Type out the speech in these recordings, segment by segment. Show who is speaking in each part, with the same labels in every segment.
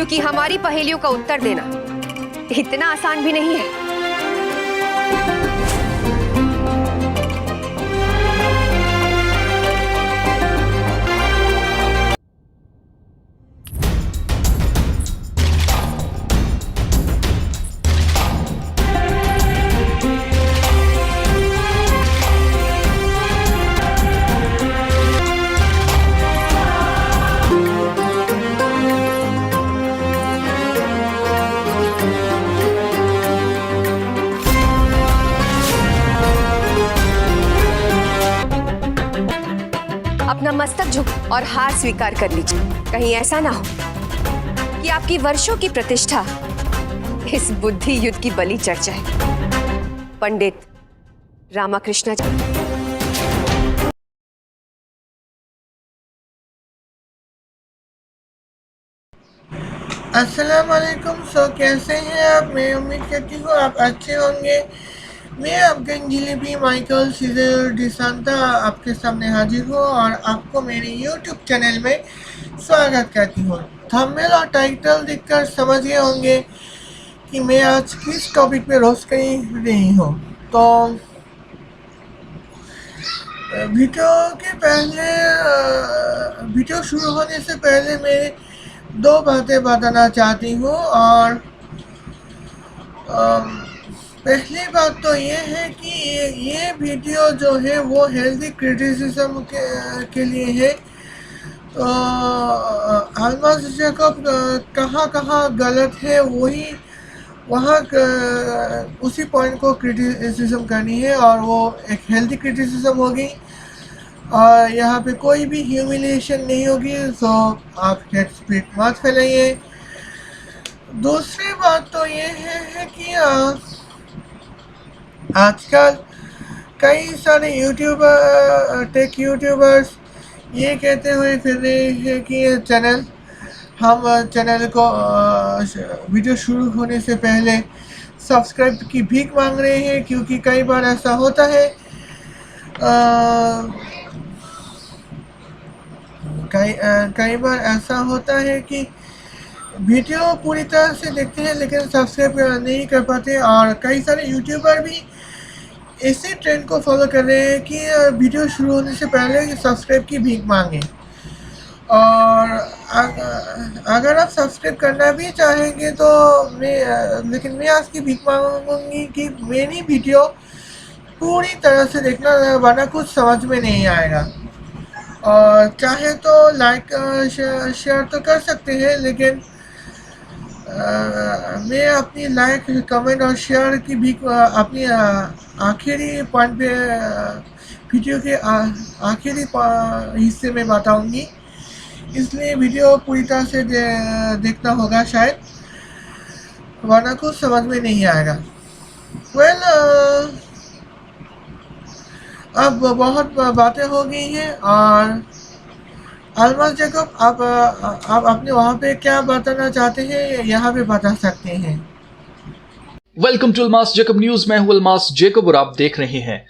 Speaker 1: क्योंकि हमारी पहेलियों का उत्तर देना इतना आसान भी नहीं है। अपना मस्तक झुक और हार स्वीकार कर लीजिए। कहीं ऐसा ना हो कि आपकी वर्षों की प्रतिष्ठा इस बुद्धि युद्ध की बलि चढ़ जाए। पंडित रामाकृष्ण जी।
Speaker 2: अस्सलाम वालेकुम। कैसे हैं आप? मैं उम्मीद करती हूँ आप अच्छे होंगे। मैं अफगान जिलेबी माइकल सीजर डिसांता आपके सामने हाजिर हूँ और आपको मेरे यूट्यूब चैनल में स्वागत करती हूँ। थंबनेल और टाइटल देखकर समझ गए होंगे कि मैं आज किस टॉपिक पे रोस्ट कर रही हूँ। तो वीडियो शुरू होने से पहले मैं दो बातें बताना चाहती हूँ। और पहली बात तो ये है कि ये वीडियो जो है वो हेल्दी क्रिटिसिज्म के लिए है। तो अल्मास जैकब कहाँ गलत है वहाँ उसी पॉइंट को क्रिटिसिज्म करनी है और वो एक हेल्दी क्रिटिसिज्म होगी और यहाँ पे कोई भी ह्यूमिलिएशन नहीं होगी। सो आप हेड स्पीड मत फैलाइए। दूसरी बात तो ये है कि आजकल कई सारे टेक यूट्यूबर्स ये कहते हुए फिर रहे हैं कि हम चैनल को वीडियो शुरू होने से पहले सब्सक्राइब की भीख मांग रहे हैं, क्योंकि कई बार ऐसा होता है कई बार ऐसा होता है कि वीडियो पूरी तरह से देखते हैं लेकिन सब्सक्राइब नहीं कर पाते। और कई सारे यूट्यूबर भी इसी ट्रेंड को फॉलो कर रहे हैं कि वीडियो शुरू होने से पहले सब्सक्राइब की भीख मांगे। और अगर आप सब्सक्राइब करना भी चाहेंगे तो लेकिन मैं आज की भीख मांगूंगी कि मेरी वीडियो पूरी तरह से देखना, वरना कुछ समझ में नहीं आएगा। और चाहे तो लाइक शेयर तो कर सकते हैं, लेकिन मैं अपनी लाइक कमेंट और शेयर की भी अपनी आखिरी पॉइंट पे वीडियो के आखिरी हिस्से में बताऊंगी। इसलिए वीडियो पूरी तरह से देखना होगा शायद, वरना कुछ समझ में नहीं आएगा। अब बहुत बातें हो गई हैं और अल्मास जैकब आप अपने वहाँ पे क्या बताना चाहते हैं यहाँ पे बता सकते हैं।
Speaker 3: Welcome to Almas Jacob news. मैं हूं अल्मास जैकब और आप देख रहे हैं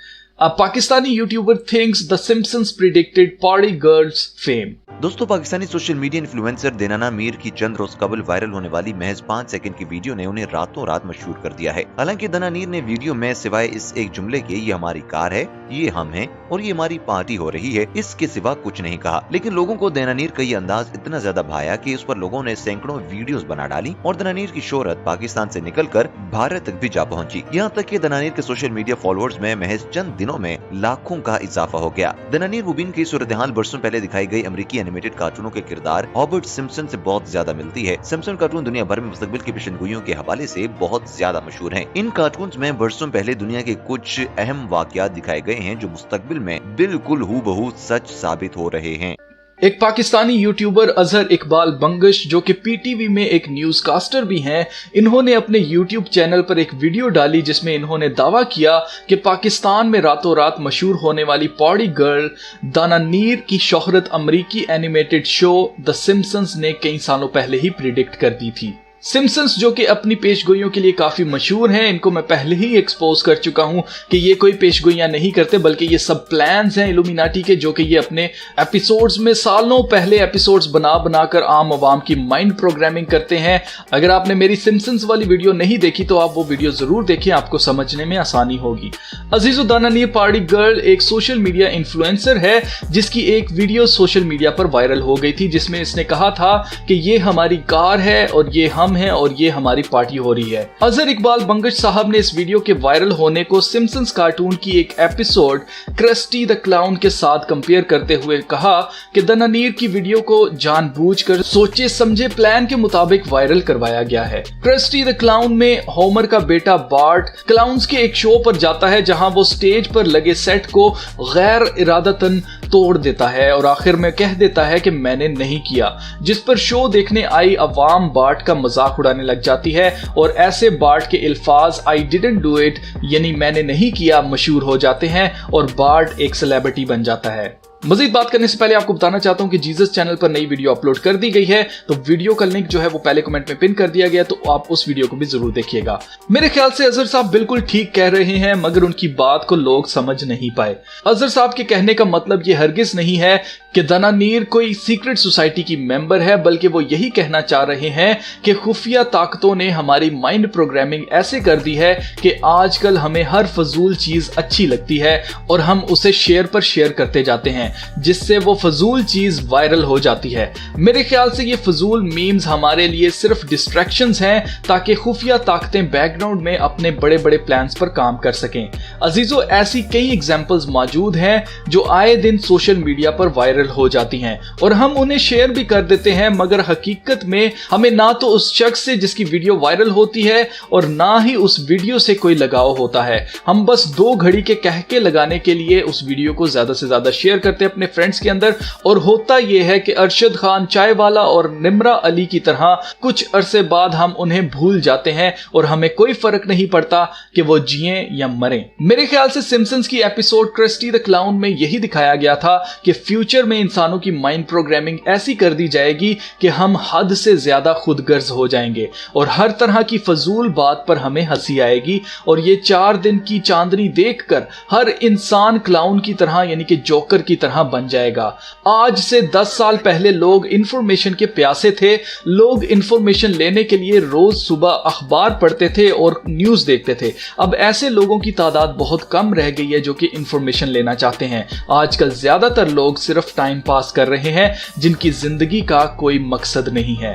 Speaker 3: Pakistani YouTuber thinks the Simpsons predicted party girls fame.
Speaker 4: दोस्तों, Pakistani social media influencer Dananeer की चंद रोज कबल वायरल होने वाली महज 5 सेकंड की वीडियो ने उन्हें रातों रात मशहूर कर दिया है। हालांकि दनानीर ने वीडियो में सिवाय इस एक जुमले के ये हमारी कार है, ये हम हैं और ये हमारी पार्टी हो रही है, इसके सिवा कुछ नहीं कहा। लेकिन लोगों को दनानीर का ये अंदाज इतना ज्यादा भाया कि उस पर लोगों ने सैकड़ों वीडियोस बना डाली और दनानीर की शोहरत पाकिस्तान से निकलकर भारत तक भी जा पहुंची। यहाँ तक कि दनानीर के सोशल मीडिया फॉलोअर्स में महज चंद दिनों में लाखों का इजाफा हो गया। दनानीर मुबीन की सूरत हाल बरसों पहले दिखाई गई अमेरिकी एनिमेटेड कार्टूनों के किरदार हॉबर्ट सिम्पसन से बहुत ज्यादा मिलती है। सिम्पसन कार्टून दुनिया भर में मुस्तकबिल की पेशेनगोइयों के हवाले से बहुत ज्यादा मशहूर हैं। इन कार्टून्स में बरसों पहले दुनिया के कुछ अहम वाकयात दिखाए गए हैं जो मुस्तकबिल में बिल्कुल हूबहू सच साबित हो रहे हैं।
Speaker 3: एक पाकिस्तानी यूट्यूबर अजहर इकबाल बंगश, जो कि पीटीवी में एक न्यूज कास्टर भी हैं, इन्होंने अपने यूट्यूब चैनल पर एक वीडियो डाली जिसमें इन्होंने दावा किया कि पाकिस्तान में रातों रात मशहूर होने वाली पॉडी गर्ल दनानीर की शोहरत अमेरिकी एनिमेटेड शो द सिम्पसन्स ने कई सालों पहले ही प्रिडिक्ट कर दी थी। सिम्पसन्स जो कि अपनी पेशगोइयों के लिए काफी मशहूर हैं, इनको मैं पहले ही एक्सपोज कर चुका हूं कि ये कोई पेशगोइयां नहीं करते बल्कि ये सब प्लान्स हैं इल्यूमिनाटी के, जो कि ये अपने एपिसोड्स में सालों पहले एपिसोड्स बना बनाकर आम आवाम की माइंड प्रोग्रामिंग करते हैं। अगर आपने मेरी सिम्पसन्स वाली वीडियो नहीं देखी तो आप वो वीडियो जरूर देखें, आपको समझने में आसानी होगी। अजीजो दानानीर पार्टी गर्ल एक सोशल मीडिया इन्फ्लुएंसर है जिसकी एक वीडियो सोशल मीडिया पर वायरल हो गई थी जिसमें इसने कहा था कि ये हमारी कार है और ये हम हैं और ये हमारी पार्टी हो रही है। अजहर इकबाल बंगश साहब ने इस वीडियो के वायरल होने को सिम्पसन्स कार्टून की एक एपिसोड क्रस्टी द क्लाउन के साथ कंपेयर करते हुए कहा कि दानानीर की वीडियो को जानबूझकर सोचे समझे प्लान के मुताबिक वायरल करवाया गया है। क्रस्टी द क्लाउन में होमर का बेटा बार्ट क्लाउन्स के एक शो पर जाता है जहां वो स्टेज पर लगे सेट को गैर इरादतन तोड़ देता है और आखिर में कह देता है कि मैंने नहीं किया, जिस पर शो देखने आई अवाम बार्ट का मजाक उड़ाने लग जाती है और ऐसे बार्ट के अल्फाज आई डिडंट डू इट यानी मैंने नहीं किया मशहूर हो जाते हैं और बार्ट एक सेलिब्रिटी बन जाता है। मजीद बात करने से पहले आपको बताना चाहता हूं कि जीसस चैनल पर नई वीडियो अपलोड कर दी गई है, तो वीडियो का लिंक जो है वो पहले कमेंट में पिन कर दिया गया, तो आप उस वीडियो को भी जरूर देखिएगा। मेरे ख्याल से अजहर साहब बिल्कुल ठीक कह रहे हैं मगर उनकी बात को लोग समझ नहीं पाए। अजहर साहब के कहने का मतलब ये हरगिज नहीं है कि दानानीर कोई सीक्रेट सोसाइटी की मेंबर है, बल्कि वो यही कहना चाह रहे हैं कि खुफिया ताकतों ने हमारी माइंड प्रोग्रामिंग ऐसे कर दी है कि आजकल हमें हर फजूल चीज अच्छी लगती है और हम उसे शेयर पर शेयर करते जाते हैं जिससे वो फजूल चीज वायरल हो जाती है। मेरे ख्याल से ये फजूल मीम्स हमारे लिए सिर्फ डिस्ट्रैक्शंस हैं ताकि खुफिया ताकतें बैकग्राउंड में अपने बड़े बड़े प्लान्स पर काम कर सकें। अजीजों, ऐसी कई एग्जांपल्स मौजूद हैं जो आए दिन सोशल मीडिया पर वायरल हो जाती हैं और हम उन्हें शेयर भी कर देते हैं, मगर हकीकत में हमें ना तो उस शख्स से जिसकी वीडियो वायरल होती है और ना ही उस वीडियो से कोई लगाव होता है। हम बस 2 घड़ी के कहके लगाने के लिए उस वीडियो को ज्यादा से ज्यादा शेयर करते हैं अपने फ्रेंड्स के अंदर, और होता यह है कि अरशद खान चाय वाला और निम्रा अली की तरह कुछ अरसे बाद हम उन्हें भूल जाते हैं और हमें कोई फर्क नहीं पड़ता कि वो जिए या मरें। मेरे ख्याल से सिम्पसन्स की एपिसोड क्रस्टी द क्लाउन में यही दिखाया गया था कि फ्यूचर में इंसानों की माइंड प्रोग्रामिंग ऐसी कर दी जाएगी कि हम हद से ज्यादा खुदगर्ज हो जाएंगे और हर तरह की फजूल बात पर हमें हंसी आएगी और ये 4 दिन की चांदनी देखकर हर इंसान क्लाउन की तरह यानी कि जोकर की तरह बन जाएगा। आज से 10 साल पहले लोग इंफॉर्मेशन के प्यासे थे, लोग इंफॉर्मेशन लेने के लिए रोज सुबह अखबार पढ़ते थे और न्यूज देखते थे। अब ऐसे लोगों की तादाद बहुत कम रह गई है जो कि इंफॉर्मेशन लेना चाहते हैं। आजकल ज्यादातर लोग सिर्फ टाइम पास कर रहे हैं जिनकी जिंदगी का कोई मकसद नहीं है।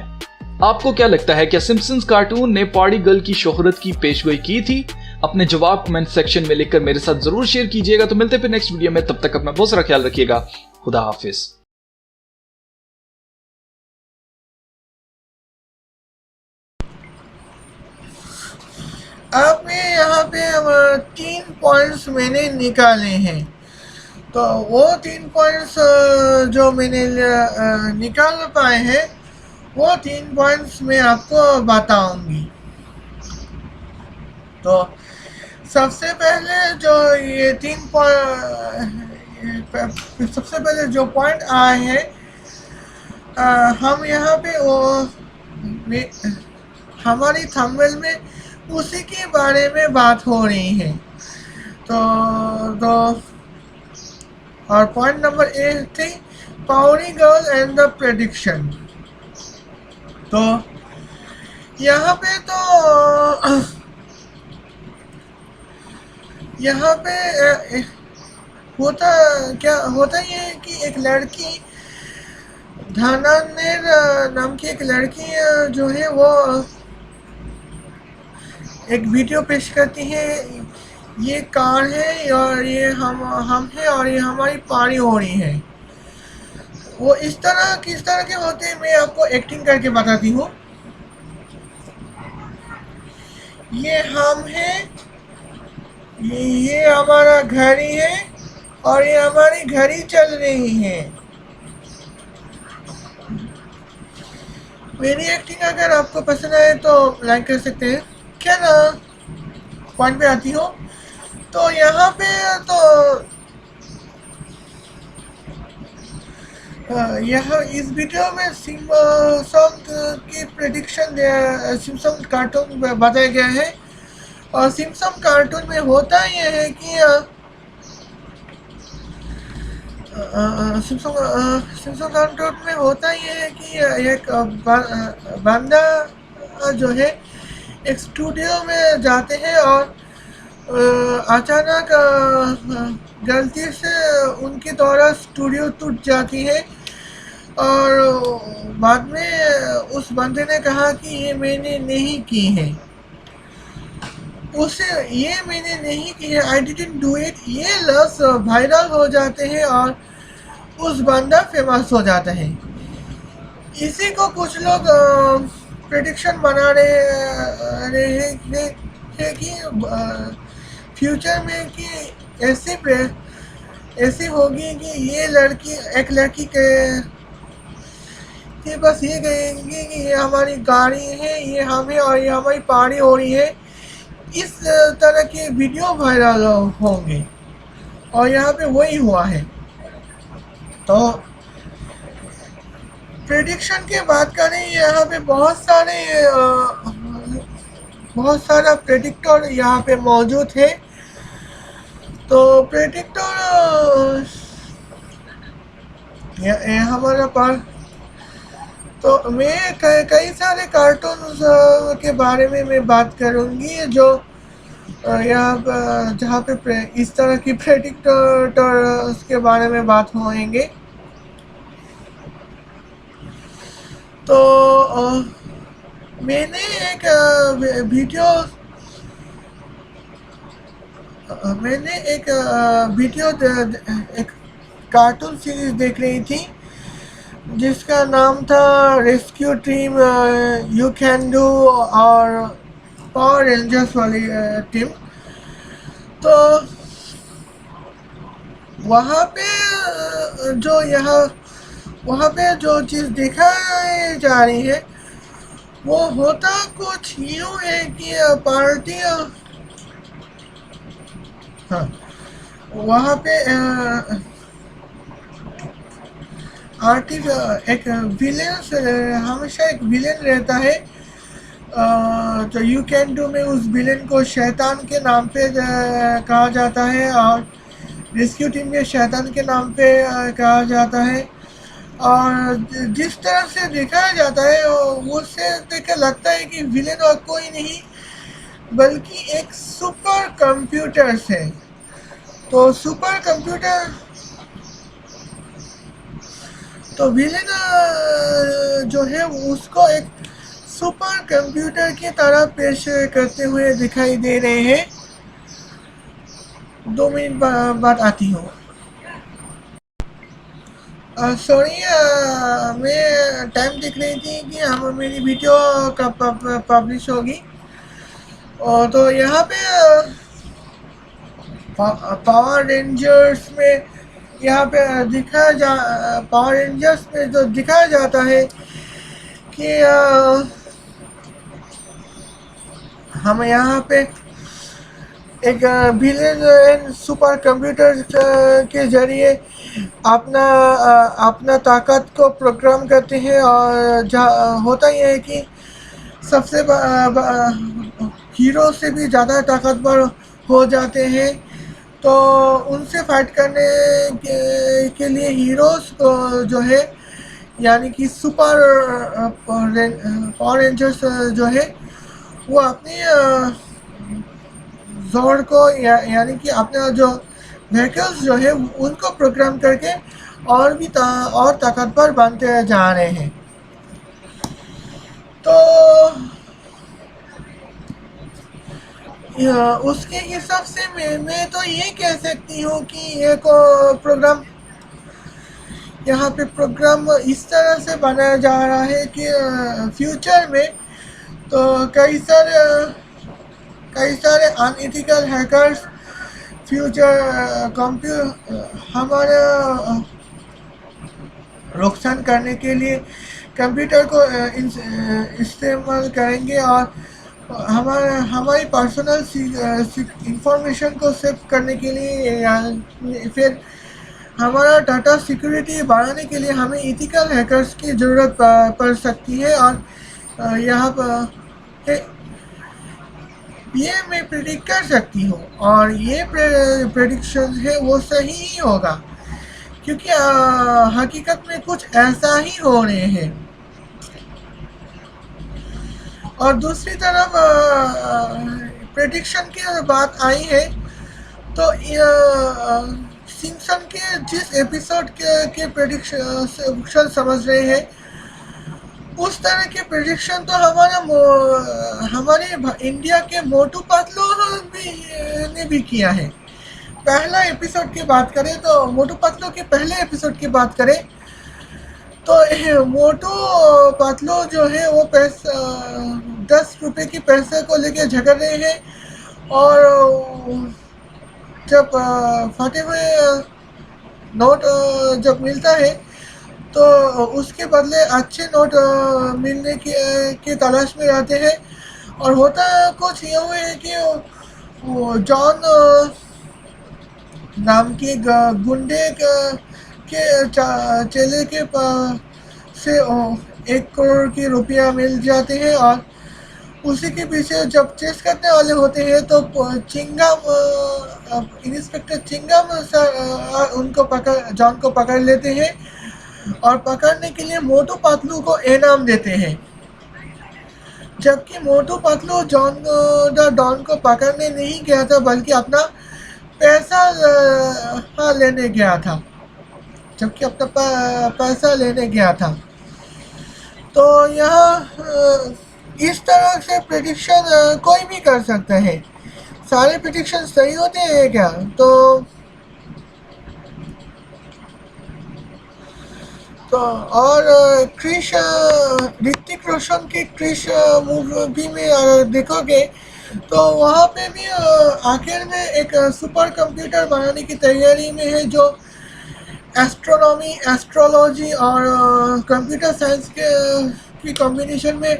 Speaker 3: आपको क्या लगता है, क्या सिम्पसन्स कार्टून ने पार्टी गर्ल की शोहरत की पेशगोई की थी? अपने जवाब कमेंट सेक्शन में लिखकर मेरे साथ जरूर शेयर कीजिएगा। तो मिलते हैं फिर नेक्स्ट वीडियो में, तब तक अपना बहुत सारा ख्याल रखिएगा। खुदा हाफिज।
Speaker 2: अब मैं यहाँ पे 3 पॉइंट्स मैंने निकाले हैं, तो वो 3 पॉइंट्स जो मैंने निकाल पाए हैं वो 3 पॉइंट्स मैं आपको बताऊंगी। तो सबसे पहले जो ये 3 सबसे पहले जो पॉइंट आए हैं, हम यहाँ पे हमारी थंबनेल में उसी के बारे में बात हो रही है। तो और पॉइंट नंबर 1 थी Pavri girl and the prediction. तो यहाँ पे होता ये है कि एक लड़की दानानीर नाम की एक लड़की जो है वो एक वीडियो पेश करती है, ये कार है और ये हम है और ये हमारी पार्टी हो रही है। वो किस तरह के होते हैं मैं आपको एक्टिंग करके बताती हूँ। ये हम है, ये हमारा घड़ी है और ये हमारी घड़ी चल रही है। मेरी एक्टिंग अगर आपको पसंद आए तो लाइक कर सकते हैं, क्या ना। पॉइंट पे आती हो तो यहाँ पे यहाँ इस वीडियो में सिम्पसंस की सिम्पसंस कार्टून बताया गया है। और सिम्पसन कार्टून में होता यह है कि सिम्पसन कार्टून में होता यह है कि एक बंदा जो है एक स्टूडियो में जाते हैं और अचानक गलती से उनके द्वारा स्टूडियो टूट जाती है। और बाद में उस बंदे ने कहा कि ये मैंने नहीं की है, उसे ये मैंने नहीं की है, आई डिडंट डू इट। ये लफ्ज़ वायरल हो जाते हैं और उस बंदा फेमस हो जाता है। इसी को कुछ लोग प्रेडिक्शन बना रहे हैं कि फ्यूचर में कि ऐसी होगी कि ये एक लड़की के बस ये कहेंगे कि ये हमारी गाड़ी है, ये हमें और ये हमारी पार्टी हो रही है। इस तरह के वीडियो वायरल होंगे और यहाँ पे वही हुआ है। तो प्रेडिक्शन की बात करें, यहाँ पे बहुत सारा प्रेडिक्टर यहाँ पे मौजूद है। तो प्रेडिक्टर हमारे पास, तो मैं कई सारे कार्टून के बारे में मैं बात करूँगी जो यहाँ पर जहाँ पे इस तरह की प्रेडिक्टर के बारे में बात होंगे। तो मैंने एक वीडियो एक कार्टून सीरीज देख रही थी जिसका नाम था rescue team you can do और पावर रेंजर्स वाली टीम। तो वहाँ पे जो चीज़ दिखाई जा रही है वो होता कुछ यूँ है कि पार्टी, हाँ, वहाँ पे एक विलेन, हमेशा एक विलेन रहता है। तो यू कैन डू में उस विलेन को शैतान के नाम पे कहा जाता है और रेस्क्यू टीम के शैतान के नाम पे कहा जाता है। और जिस तरह से दिखाया जाता है उससे देख कर लगता है कि विलेन और कोई नहीं बल्कि एक सुपर कंप्यूटर है। तो सुपर कंप्यूटर, तो विलेन जो है उसको एक सुपर कंप्यूटर की तरह पेश करते हुए दिखाई दे रहे हैं। 2 मिनट बाद आती हूँ। सॉरी, मैं टाइम देख रही थी कि मेरी वीडियो कब पब्लिश होगी। और तो यहाँ पे पावर रेंजर्स में पावर रेंजर्स में जो दिखाया जाता है कि हम यहाँ पे एक विलेन सुपर कंप्यूटर के जरिए अपना ताकत को प्रोग्राम करते हैं। और होता ही है कि सबसे हीरो से भी ज़्यादा ताकतवर हो जाते हैं। तो उनसे फाइट करने के लिए हीरोज जो है यानी कि सुपर पावर रेंजर्स जो है वो अपनी जोड़ को यानी कि अपना जो व्हीकल्स जो है उनको प्रोग्राम करके और भी और ताकतवर बनते जा रहे हैं। तो उसके हिसाब से मैं तो ये कह सकती हूँ कि एक प्रोग्राम यहाँ पे इस तरह से बनाया जा रहा है कि फ्यूचर में तो कई सारे अनएथिकल हैकर्स हमारा नुकसान करने के लिए कंप्यूटर को इस्तेमाल करेंगे और हमारी पर्सनल इंफॉर्मेशन को सेव करने के लिए फिर हमारा डाटा सिक्योरिटी बढ़ाने के लिए हमें इथिकल हैकर्स की ज़रूरत पड़ सकती है। और यहाँ पर ये मैं प्रेडिक्ट कर सकती हूँ, और ये प्रेडिक्शन है वो सही ही होगा, क्योंकि हकीकत में कुछ ऐसा ही हो रहे हैं। और दूसरी तरफ प्रेडिक्शन की बात आई है तो सिम्पसन के जिस एपिसोड के प्रेडिक्शन समझ रहे हैं, उस तरह के प्रेडिक्शन तो हमारे इंडिया के मोटू पतलू ने भी किया है। पहला एपिसोड की बात करें तो मोटू पतलू के पहले एपिसोड की बात करें तो मोटू पतलू जो है वो 10 रुपए की पैसे को लेके झगड़ रहे हैं, और जब फटे हुए नोट जब मिलता है तो उसके बदले अच्छे नोट मिलने की तलाश में रहते हैं। और होता कुछ ये हुआ है कि वो जॉन नाम के गुंडे के चेले के से 1 करोड़ की रुपया मिल जाते हैं, और उसी के पीछे जब चेस करने वाले होते हैं तो इंस्पेक्टर चिंगम सर उनको जॉन को पकड़ लेते हैं, और पकड़ने के लिए मोटू पतलू को इनाम देते हैं। जबकि मोटू पतलू डॉन को पकड़ने नहीं गया था, बल्कि अपना पैसा लेने गया था। जबकि अपना पैसा लेने गया था। तो यहाँ इस तरह से प्रेडिक्शन कोई भी कर सकता है। सारे प्रेडिक्शन सही होते हैं क्या? तो और क्रिश ऋतिक रोशन की क्रिश मूवी में देखोगे तो वहाँ पे भी आखिर में एक सुपर कंप्यूटर बनाने की तैयारी में है, जो एस्ट्रोनॉमी, एस्ट्रोलॉजी और कंप्यूटर साइंस की कॉम्बिनेशन में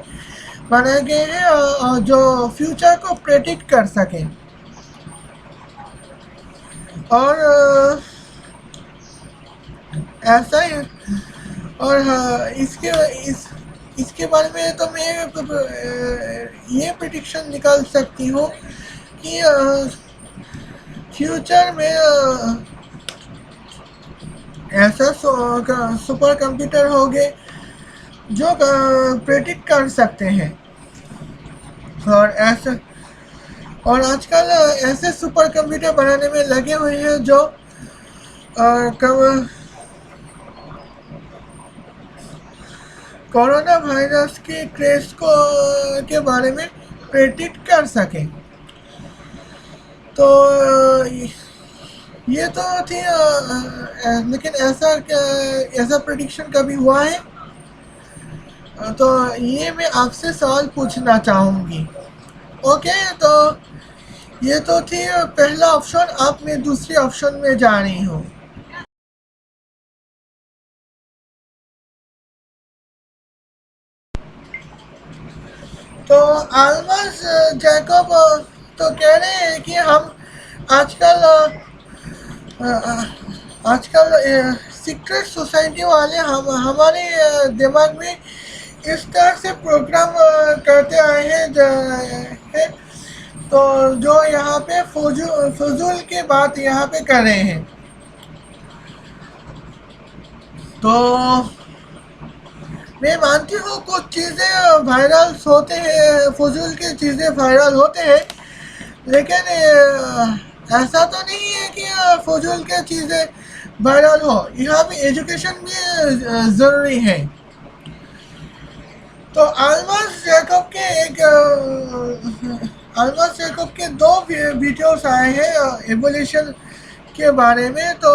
Speaker 2: बनाए गए हैं, जो फ्यूचर को प्रेडिक्ट कर सकें। और ऐसा ही और इसके बारे में तो मैं ये प्रेडिक्शन निकाल सकती हूँ कि फ्यूचर में ऐसा सुपर कंप्यूटर होंगे जो प्रेडिक्ट कर सकते हैं। और आजकल ऐसे सुपर कंप्यूटर बनाने में लगे हुए हैं जो कोरोना वायरस के केस के बारे में प्रेडिक्ट कर सकें। तो ये तो थी, लेकिन ऐसा प्रेडिक्शन कभी हुआ है? तो ये मैं आपसे सवाल पूछना चाहूँगी। ओके, तो ये तो थी पहला ऑप्शन। अब मैं दूसरे ऑप्शन में जा रही हूँ। तो आल्मस जैकब तो कह रहे हैं कि हम आजकल सीक्रेट सोसाइटी वाले हमारे दिमाग में इस तरह से प्रोग्राम करते आए हैं, तो जो यहाँ पे फजूल की बात यहाँ पे कर रहे हैं। तो मैं मानती हूँ कुछ चीज़ें वायरल होते हैं, फजूल की चीज़ें वायरल होते हैं, लेकिन ऐसा तो नहीं है कि फजूल की चीज़ें वायरल हो। यहाँ पे एजुकेशन भी ज़रूरी है। तो आल्मस जैकब के 2 वीडियोस आए हैं एवोल्यूशन के बारे में। तो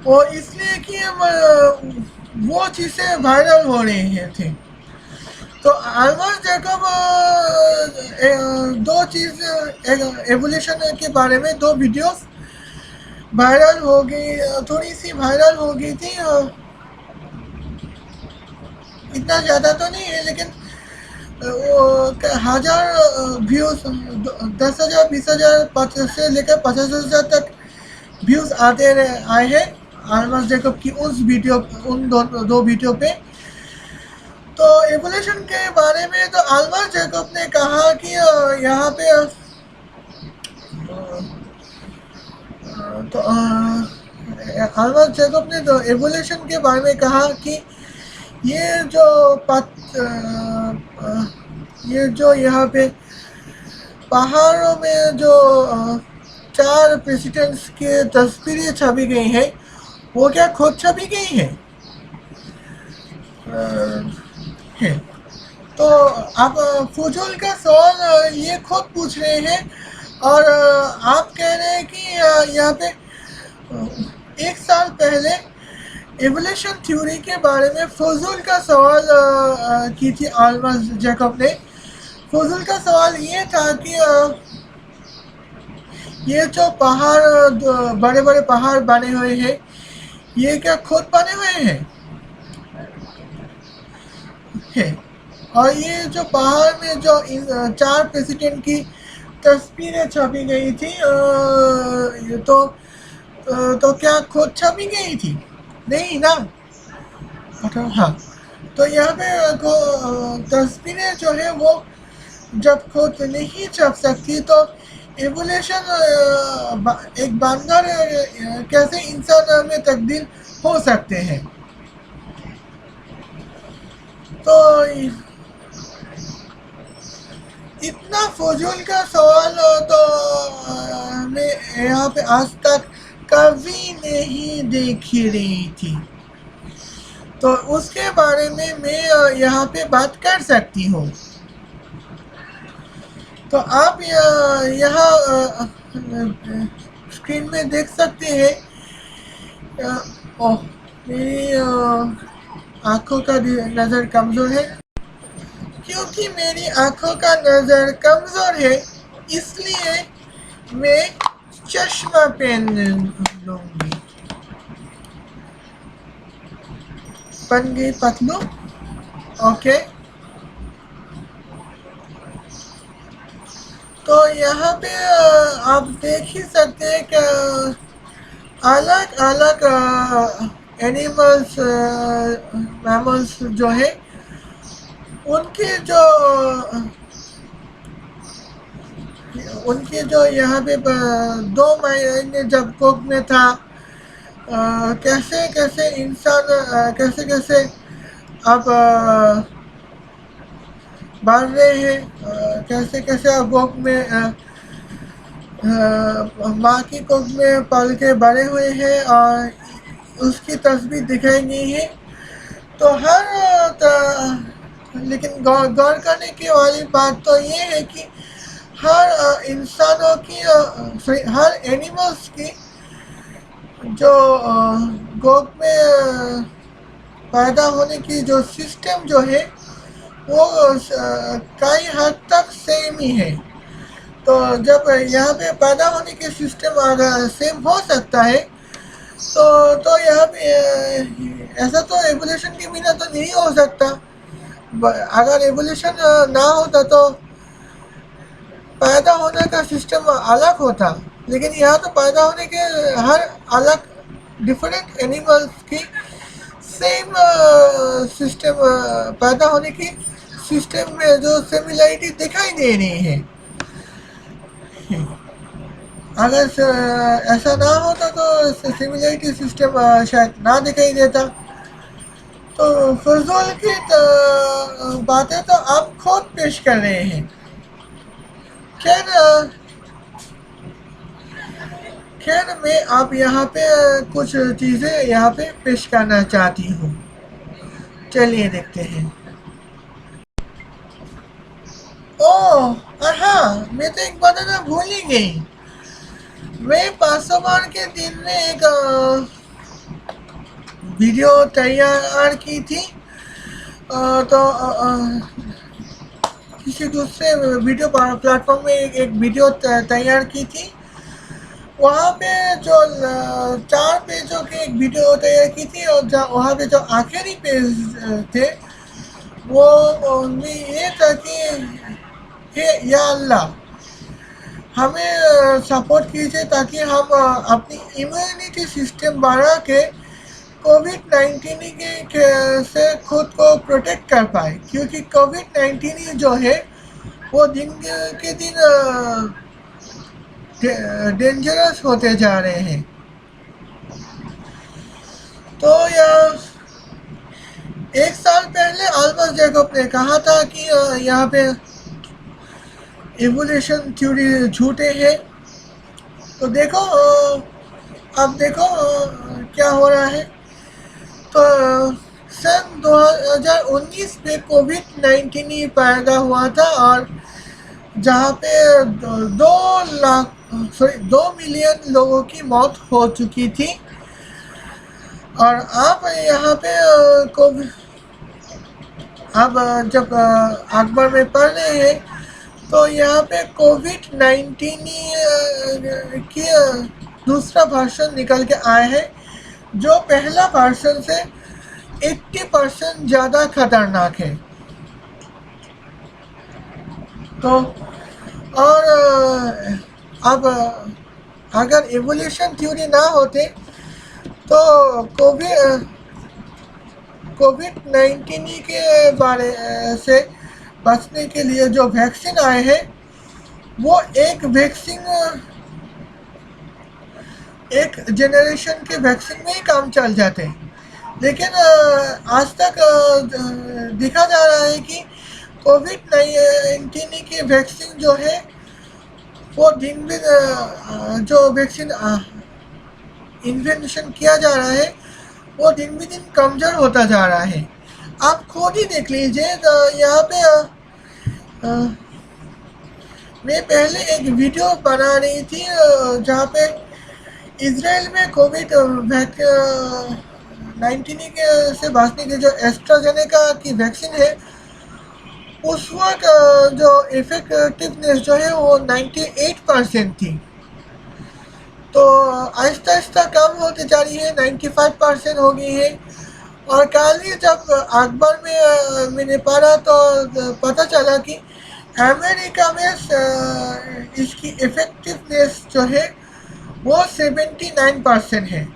Speaker 2: वो इसलिए कि वो चीज़ें वायरल हो रही हैं थी। तो आल्मस जैकब 2 चीज़ एवोल्यूशन के बारे में 2 वीडियोस वायरल हो गई, थोड़ी सी वायरल हो गई थी। इतना ज़्यादा तो नहीं है, लेकिन 1000 व्यूज़ 10,000, 20,000 से लेकर 50,000 तक व्यूज़ आए हैं अल्मास जैकब की उन दो वीडियो पे। तो एवोल्यूशन के बारे में तो अल्मास जैकब ने कहा कि यहाँ पे तो अल्मास जैकब ने तो एवोल्यूशन के बारे में कहा कि ये जो यहाँ पे पहाड़ों में जो 4 प्रेसिडेंट्स के तस्वीरें छपी गई हैं, वो क्या खुद छपी गई हैं? तो आप फजूल का सवाल ये खुद पूछ रहे हैं और आप कह रहे हैं कि यहाँ पे 1 साल पहले एवोल्यूशन थ्योरी के बारे में फजूल का सवाल की थी अल्मास जैकब ने। फजूल का सवाल ये था कि ये जो पहाड़ बड़े बड़े पहाड़ बने हुए हैं, ये क्या खुद बने हुए हैं? और ये जो पहाड़ में जो 4 प्रेसिडेंट की तस्वीरें छपी गई थी, तो क्या खुद छपी गई थी? नहीं ना। हाँ, तो यहाँ पे तस्वीरें जो है वो जब खुद नहीं छप सकती तो एवोल्यूशन एक बंदर कैसे इंसान में तब्दील हो सकते हैं? तो इतना फजूल का सवाल तो मैं यहाँ पे आज तक कभी नहीं देखी रही थी, तो उसके बारे में मैं यहाँ पे बात कर सकती हूँ। तो आप यहाँ स्क्रीन में देख सकते हैं। ओह, मेरी आँखों का नज़र कमज़ोर है। क्योंकि मेरी आँखों का नज़र कमज़ोर है, इसलिए मैं चश्मा पहन लूँगी। बन गई पतलू। ओके, तो यहाँ पे आप देख ही सकते हैं कि अलग अलग एनिमल्स मैमल्स जो है उनके जो यहाँ पे 2 महीने जब कोख में था, कैसे कैसे इंसान कैसे अब बढ़ रहे हैं, कैसे अब कोख में माँ की कोख में पल के बड़े हुए हैं और उसकी तस्वीर दिखाई गई है। तो लेकिन गौर करने की वाली बात तो ये है कि हर इंसानों की हर एनिमल्स की जो कोख में पैदा होने की जो सिस्टम जो है वो कई हद तक सेम ही है। तो जब यहाँ पे पैदा होने की सिस्टम अगर सेम हो सकता है तो यहाँ पे ऐसा तो एवोल्यूशन के बिना तो नहीं हो सकता। अगर एवोल्यूशन ना होता तो पैदा होने का सिस्टम अलग होता, लेकिन यहाँ तो पैदा होने के हर अलग डिफरेंट एनिमल्स की सेम सिस्टम पैदा होने की सिस्टम में जो सिमिलरिटी दिखाई दे रही है। अगर ऐसा ना होता तो सिमिलरिटी सिस्टम शायद ना दिखाई देता। तो फजूल की बातें तो आप खुद पेश कर रहे हैं। खैर मैं आप यहाँ पे कुछ चीज़ें यहाँ पे पेश करना चाहती हूँ। चलिए देखते हैं। ओह हाँ, मैं तो एक बताना भूल ही गई। मैं पासोबार के दिन में एक वीडियो तैयार की थी, तो किसी दूसरे वीडियो प्लेटफॉर्म में एक वीडियो तैयार की थी। वहाँ पे जो 4 पेजों की एक वीडियो तैयार की थी और वहाँ पे जो आखिरी पेज थे वो ये था कि हे या अल्लाह, हमें सपोर्ट कीजिए ताकि हम अपनी इम्यूनिटी सिस्टम बढ़ा के कोविड-19 से खुद को प्रोटेक्ट कर पाए, क्योंकि कोविड-19 जो है वो दिन के दिन डेंजरस होते जा रहे हैं। तो यह 1 साल पहले अल्बर्ट जैकब ने कहा था कि यहाँ पे इवोल्यूशन थ्योरी झूठे हैं। तो देखो अब देखो क्या हो रहा है। तो सन 2019 में कोविड-19 पैदा हुआ था और जहाँ पे 2 मिलियन लोगों की मौत हो चुकी थी। और आप यहाँ पे अब जब अखबार में पढ़ रहे हैं तो यहाँ पे कोविड-19 की दूसरा वर्जन निकल के आए हैं, जो पहला वर्जन से 80% ज़्यादा खतरनाक है। तो और अब अगर एवोल्यूशन थ्योरी ना होते तो कोविड-19 के बारे से बचने के लिए जो वैक्सीन आए हैं वो एक जेनरेशन के वैक्सीन में ही काम चल जाते हैं। लेकिन आज तक देखा जा रहा है कि कोविड-19 की वैक्सीन जो है वो दिन दिन जो वैक्सीन इन्वेंशन किया जा रहा है वो दिन भी दिन कमज़ोर होता जा रहा है। आप खुद ही देख लीजिए। तो यहाँ पे मैं पहले एक वीडियो बना रही थी जहाँ पे इजराइल में कोविड-19 से बचने के जो एस्ट्राजेनेका की वैक्सीन है उस वक्त जो इफेक्टिवनेस जो है वो 98% थी। तो आहिस्ता आहिस्ता कम होते जा रही है, 95% हो गई है। और कल ही जब अखबार में मैंने पढ़ा तो पता चला कि अमेरिका में इसकी इफेक्टिवनेस जो है वो 79% है।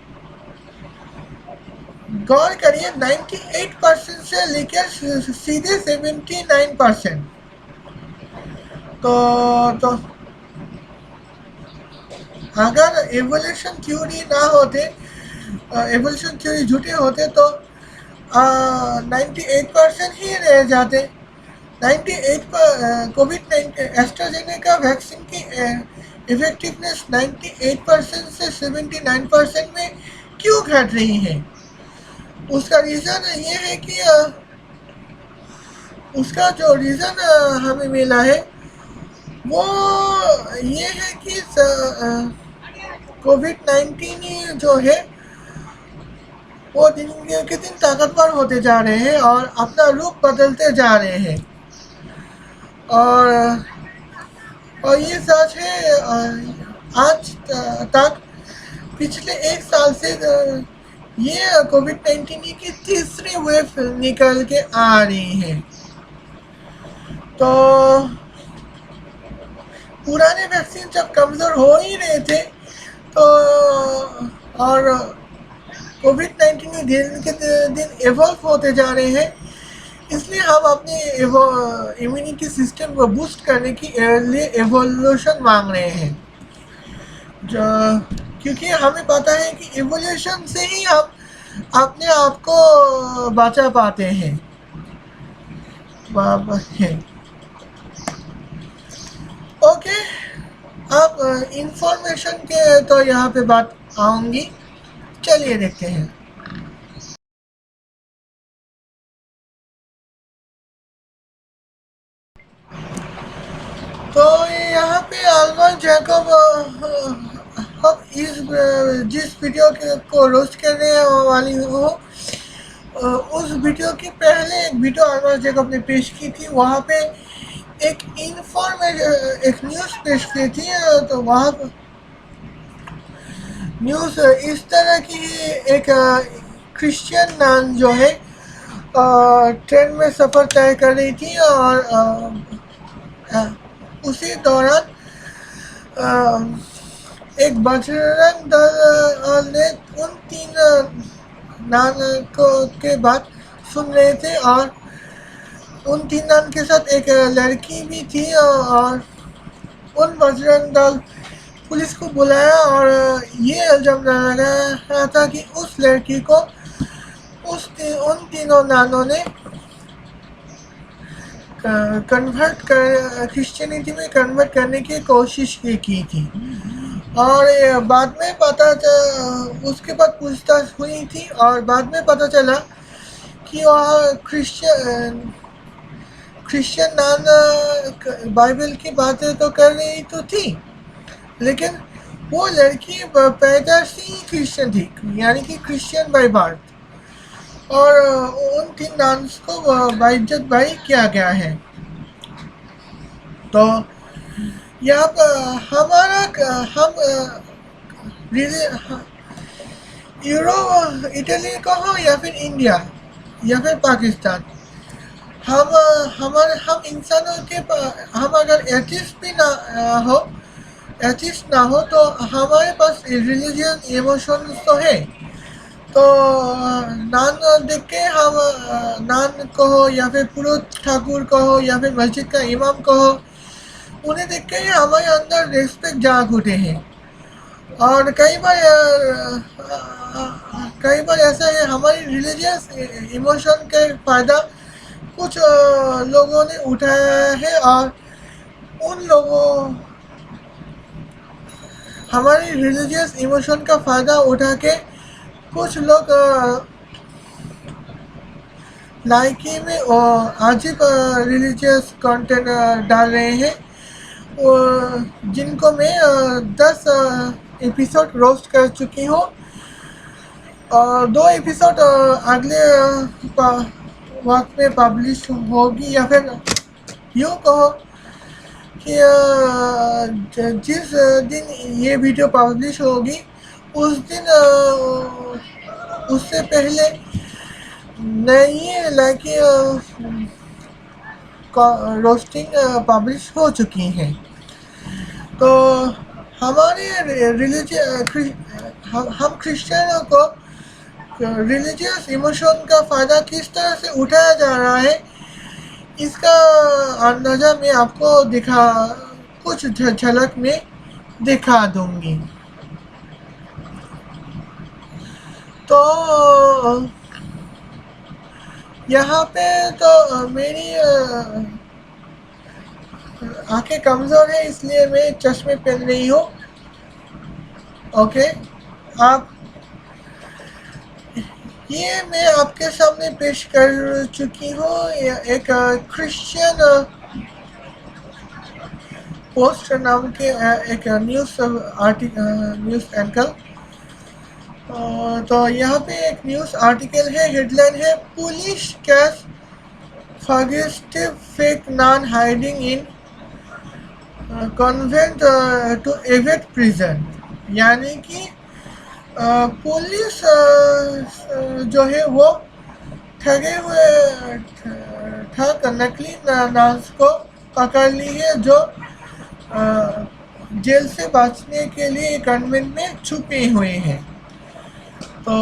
Speaker 2: गौर करिए, 98% से लेकर सीधे 79%। तो अगर एवोल्यूशन थ्योरी ना होते, एवोल्यूशन थ्योरी झूठे होते तो 98% ही रह जाते। 98 कोविड-19 एस्ट्राजेनेका वैक्सीन की इफेक्टिवनेस 98% से 79% में क्यों घट रही है? उसका रीज़न ये है कि उसका जो रीज़न हमें मिला है वो ये है कि कोविड-19 जो है वो दिन के दिन ताकतवर होते जा रहे हैं और अपना रूप बदलते जा रहे हैं। और ये सच है। आज तक पिछले 1 साल से ये कोविड-19 की तीसरी वेव निकल के आ रही है। तो पुराने वैक्सीन जब कमज़ोर हो ही रहे थे तो और कोविड-19 दिन के दिन एवॉल्व होते जा रहे हैं, इसलिए हम अपने इम्यूनिटी सिस्टम को बूस्ट करने के लिए एवोल्यूशन मांग रहे हैं। क्योंकि हमें पता है कि एवोल्यूशन से ही हम अपने आप को बचा पाते हैं। ओके, अब इंफॉर्मेशन के तो यहाँ पे बात आऊँगी, चलिए देखते हैं। तो यहाँ पे अल्बर्ट जैकब अब जिस वीडियो को रोस्ट करने वाली हूँ उस वीडियो की पहले एक वीडियो अल्बर्ट जैकब ने पेश की थी। वहाँ पे एक न्यूज़ पेश की थी। तो वहाँ न्यूज़ इस तरह की एक क्रिश्चियन नान जो है ट्रेन में सफ़र तय कर रही थी और उसी दौरान एक बजरंग दल ने उन 3 नानकों के बात सुन रहे थे और उन 3 नान के साथ एक लड़की भी थी और उन बजरंग दल पुलिस को बुलाया और ये इल्ज़ाम लगा रहा था कि उस लड़की को उन तीनों नानों ने क्रिश्चियनिटी में कन्वर्ट करने की कोशिश की थी। और बाद में उसके बाद पूछताछ हुई थी और बाद में पता चला कि वह क्रिश्चियन नान बाइबल की बातें तो कर रही तो थी, लेकिन वो लड़की पैदा से ही क्रिश्चियन थी, यानी कि क्रिश्चियन बाय बर्थ। और उन 3 नान्स को बाइज्जत भाई किया गया है। तो यहाँ पर हम इटली को हो या फिर इंडिया या फिर पाकिस्तान, हम इंसानों के हम अगर एथिस्ट ना हो तो हमारे पास रिलीजियस इमोशंस तो है। तो नान देख के हम नान को हो या फिर पुरोहित ठाकुर को हो या फिर मस्जिद का इमाम को हो, उन्हें देख के हमारे अंदर रिस्पेक्ट जाग उठे हैं। और कई बार ऐसा है, हमारी रिलीजियस इमोशन के फ़ायदा कुछ लोगों ने उठाया है और उन लोगों हमारी रिलीजियस इमोशन का फ़ायदा उठा के कुछ लोग लाइकी में अजीब रिलीजियस कंटेंट डाल रहे हैं, जिनको मैं 10 एपिसोड रोस्ट कर चुकी हूँ और 2 एपिसोड अगले वक्त में पब्लिश होगी, या फिर यूँ कहो कि जिस दिन ये वीडियो पब्लिश होगी उस दिन उससे पहले नई लाइकी रोस्टिंग पब्लिश हो चुकी हैं। तो हमारे हम क्रिश्चियनों को रिलीजियस इमोशन का फ़ायदा किस तरह से उठाया जा रहा है, इसका अंदाज़ा मैं आपको कुछ झलक में दिखा दूंगी। तो यहाँ पे तो मेरी आंखें कमज़ोर है, इसलिए मैं चश्मे पहन रही हूँ। ओके, ये मैं आपके सामने पेश कर चुकी हूँ एक क्रिश्चियन पोस्ट नाम के एक न्यूज़ एंकर। तो यहाँ पे एक न्यूज़ आर्टिकल है, हेडलाइन है police catch fugitive fake nun hiding in convent to evade prison. यानी कि पुलिस जो है वो ठगे हुए नकली नर्स को पकड़ ली है, जो जेल से बचने के लिए कॉन्वेंट में छुपे हुए हैं। तो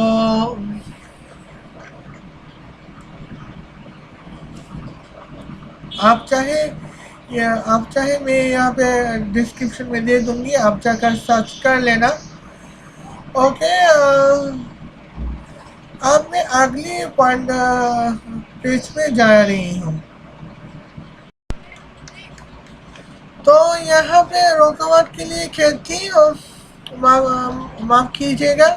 Speaker 2: आप चाहे मैं यहाँ पे डिस्क्रिप्शन में दे दूंगी, आप जाकर सर्च कर लेना। ओके, अब मैं अगली पॉइंट पेज पे जा रही हूँ। तो यहाँ पे रुकावट के लिए खेती और माफ कीजिएगा।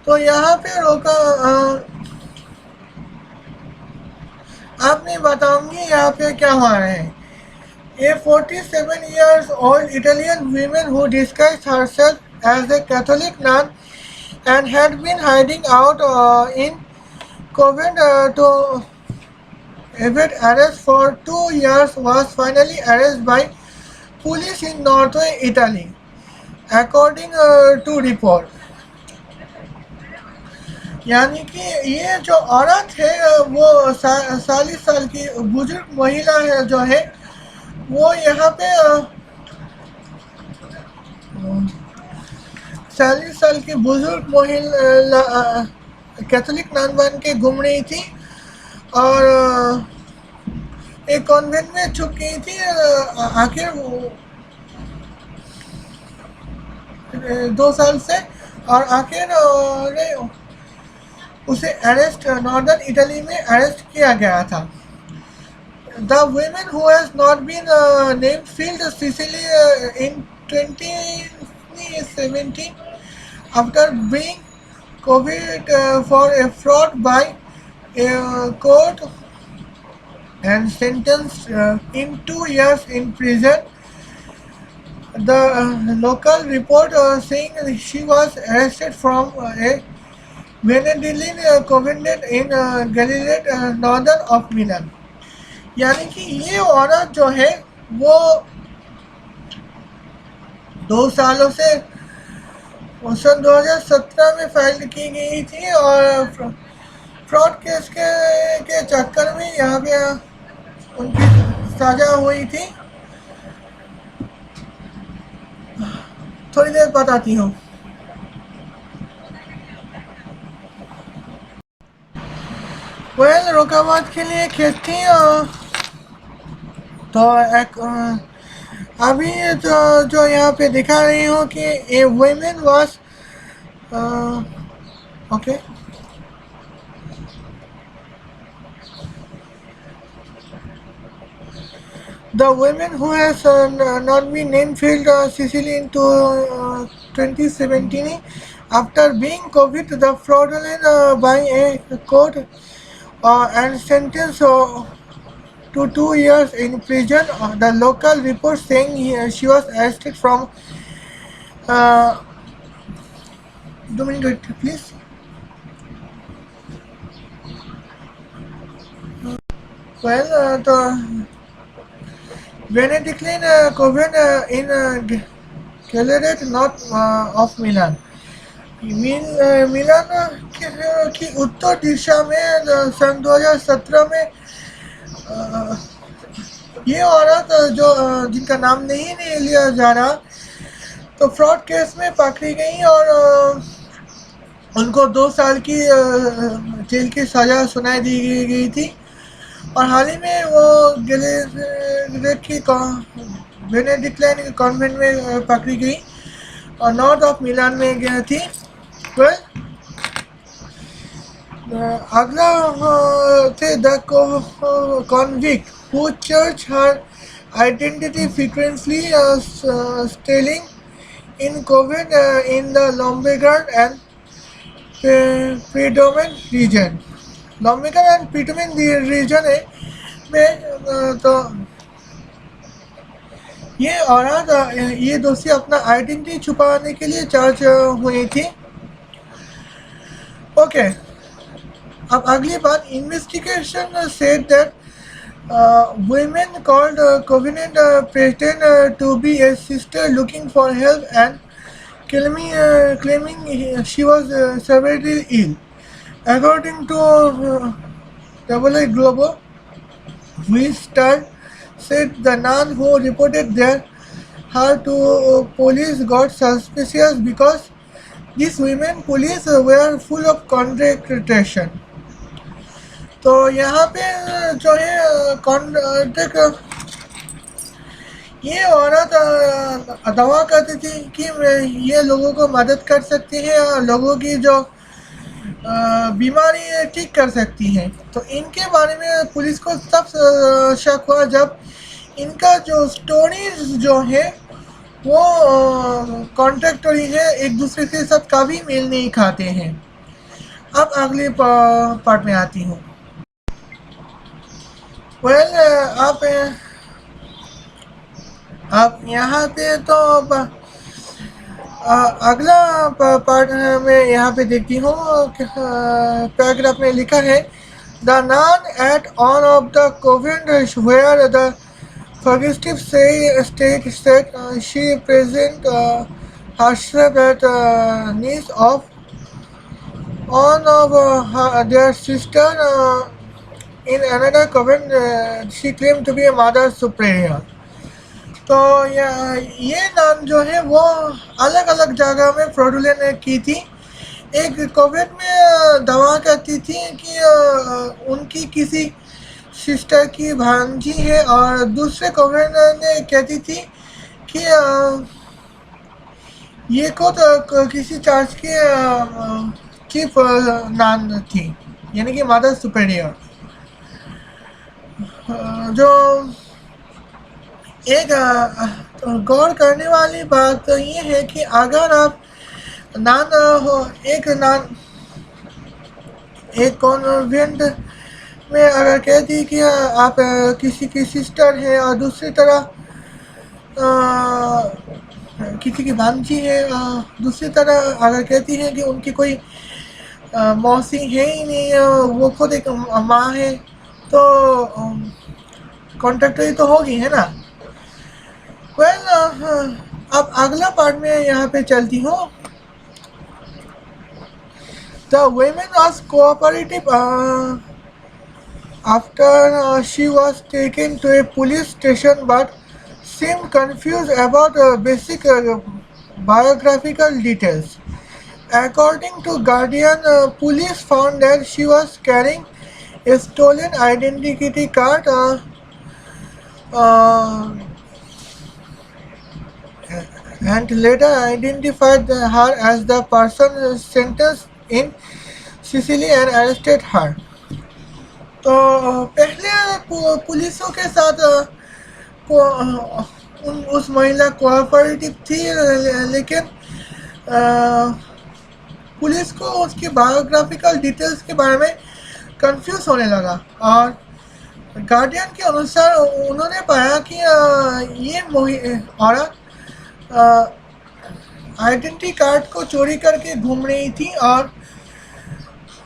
Speaker 2: तो यहाँ पे आप मैं बताऊंगी यहाँ पे क्या हो रहा है। A 47 years old Italian woman who disguised herself as a Catholic nun and had been hiding out in convent to evade arrest for 2 years was finally arrested by police in northern Italy, according to report. यानी कि ये जो औरत है वो 40 साल की बुजुर्ग महिला है जो है वो यहाँ पे 40 साल की बुजुर्ग महिला कैथोलिक नान बन के घूम रही थी और एक कॉन्वेंट में छुप गई थी। आखिर 2 साल से और आखिर उसे अरेस्ट नॉर्दर्न इटली में अरेस्ट किया गया था। The women who has not been named fled Sicily in 2017 after being convicted for a fraud by a court and sentenced in 2 years in prison. The local report saying she was arrested from a Benedictine convent in Galilee, northern of Milan. यानी कि ये औरत जो है वो 2 सालों से सन 2017 में फाइल की गई थी और फ्रॉड केस के चक्कर में यहाँ पे उनकी सजा हुई थी। थोड़ी देर बताती हूँ। वेल रुकावट के लिए खेत थी तो एक अभी जो यहाँ पे दिखा रही हूँ कि a women was okay The women who has not been named fled Sicily into 2017 after being convicted the fraudulent by a court and sentenced to 2 years in prison. The local report saying she was arrested from 2 minutes please. Well, the Benedictine convent in Galilee, north of Milan. मिलान की उत्तर दिशा में सन 2017 में ये औरत जो जिनका नाम नहीं लिया जा रहा तो फ्रॉड केस में पकड़ी गई और उनको 2 साल की जेल की सज़ा सुनाई दी गई थी और हाल ही में वो गैलीलियो की बेनेडिक्टाइन कॉन्वेंट में पकड़ी गई और नॉर्थ ऑफ मिलान में गई थी। अगला थे the convict who changed her identity frequently, stealing in COVID in the Lombardy and Piedmont region. Lombardy and Piedmont region में तो ये औरत ये दोषी अपना आइडेंटिटी छुपाने के लिए चार्ज हुई थी। ओके अब अगली बात investigation said that women called covenant president to be a sister looking for help and claiming she was severely ill. According to WA Global, Star said the nun who reported her to police got suspicious because these women police were full of contradiction. तो यहाँ पे जो है contract ये औरत दावा करती थी कि ये लोगों को मदद कर सकती है और लोगों की जो बीमारी ठीक कर सकती है। तो इनके बारे में पुलिस को तब शक हुआ जब इनका जो स्टोरीज जो है वो कॉन्ट्रैक्टरी है, एक दूसरे के साथ कभी मेल नहीं खाते हैं। अब अगले पार्ट में आती हूँ। वेल आप यहाँ पे तो अगला पार्ट में यहाँ पे देखती हूँ पैराग्राफ में लिखा है the nun at one of the convents where the fugitive state said she present herself at niece of on of their sister in another coven. She claimed to be a mother superior. तो ये नाम जो है वो अलग अलग जगह में फ्रॉडुलेंट ने की थी। एक कोविड में दवा करती थी कि उनकी किसी सिस्टर की भांजी है, और दूसरे कोविड ने कहती थी कि ये को तो किसी चर्च की चीफ नान थी, यानी कि मदर सुपेरियर। जो एक गौर करने वाली बात तो ये है कि अगर आप नान हो, एक कॉन्वेंट में अगर कहती कि आप किसी की सिस्टर है, और दूसरी तरह किसी की भांजी है, दूसरी तरह अगर कहती है कि उनकी कोई मौसी है ही नहीं, वो खुद एक माँ है, तो कॉन्ट्रैक्टरी तो होगी, है ना। वेल, अब अगला पार्ट में यहाँ पे चलती हूँ। The women was cooperative after she was taken to a police station, but seemed confused about basic biographical details. According to Guardian, police found that she was carrying a stolen identity card and later identified her as the person sentenced in Sicily and arrested her. तो पहले पुलिसों के साथ उस महिला cooperative थी, लेकिन police को उसकी बायोग्राफिकल डिटेल्स के बारे में कंफ्यूज होने लगा, और गार्डियन के अनुसार उन्होंने पाया कि ये औरत आइडेंटिटी कार्ड को चोरी करके घूम रही थी, और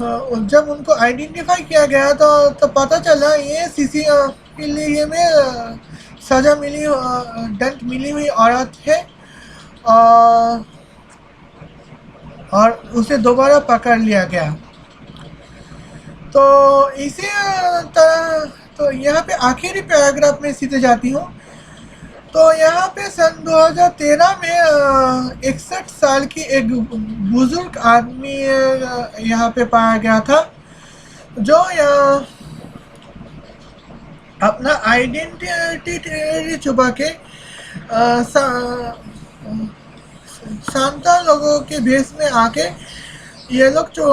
Speaker 2: जब उनको आइडेंटिफाई किया गया तो पता चला ये सिसिली में सजा मिली दंड मिली हुई औरत है, और उसे दोबारा पकड़ लिया गया। तो इसी तरह तो यहाँ पे आखिरी पैराग्राफ में सीधे जाती हूँ। तो यहाँ पे सन 2013 में 61 साल की एक बुजुर्ग आदमी यहाँ पे पाया गया था, जो यहाँ अपना आइडेंटिटी छुपा के सांता लोगों के भेष में आके ये लोग जो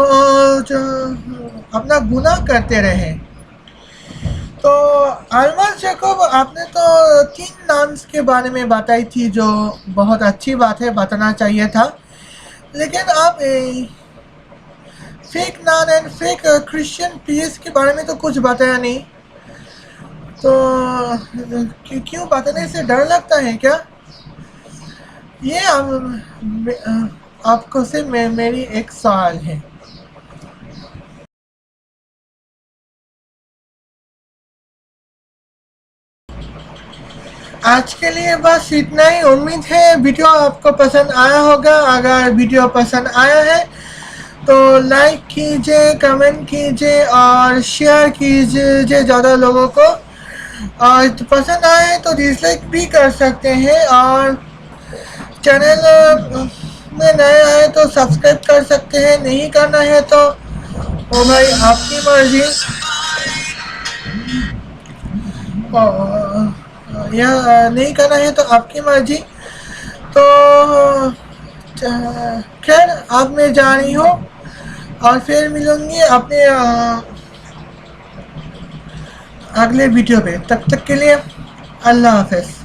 Speaker 2: अपना गुनाह करते रहे। तो अल्मा जैकब, आपने तो 3 नान्स के बारे में बताई थी, जो बहुत अच्छी बात है, बताना चाहिए था, लेकिन आप फेक नान एंड फेक क्रिश्चियन पीएस के बारे में तो कुछ बताया नहीं। तो क्यों बताने से डर लगता है क्या? ये आपको से मेरी एक सवाल है। आज के लिए बस इतना ही। उम्मीद है वीडियो आपको पसंद आया होगा। अगर वीडियो पसंद आया है तो लाइक कीजिए, कमेंट कीजिए और शेयर कीजिए ज़्यादा लोगों को। और पसंद आए तो डिसलाइक भी कर सकते हैं, और चैनल में नए आए तो सब्सक्राइब कर सकते हैं। नहीं करना है तो ओ भाई आपकी मर्जी। या नहीं करना है तो आपकी मर्जी। तो खैर अब मैं जा रही हूँ और फिर मिलूंगी अपने अगले वीडियो पे। तब तक के लिए अल्लाह हाफ़िज़।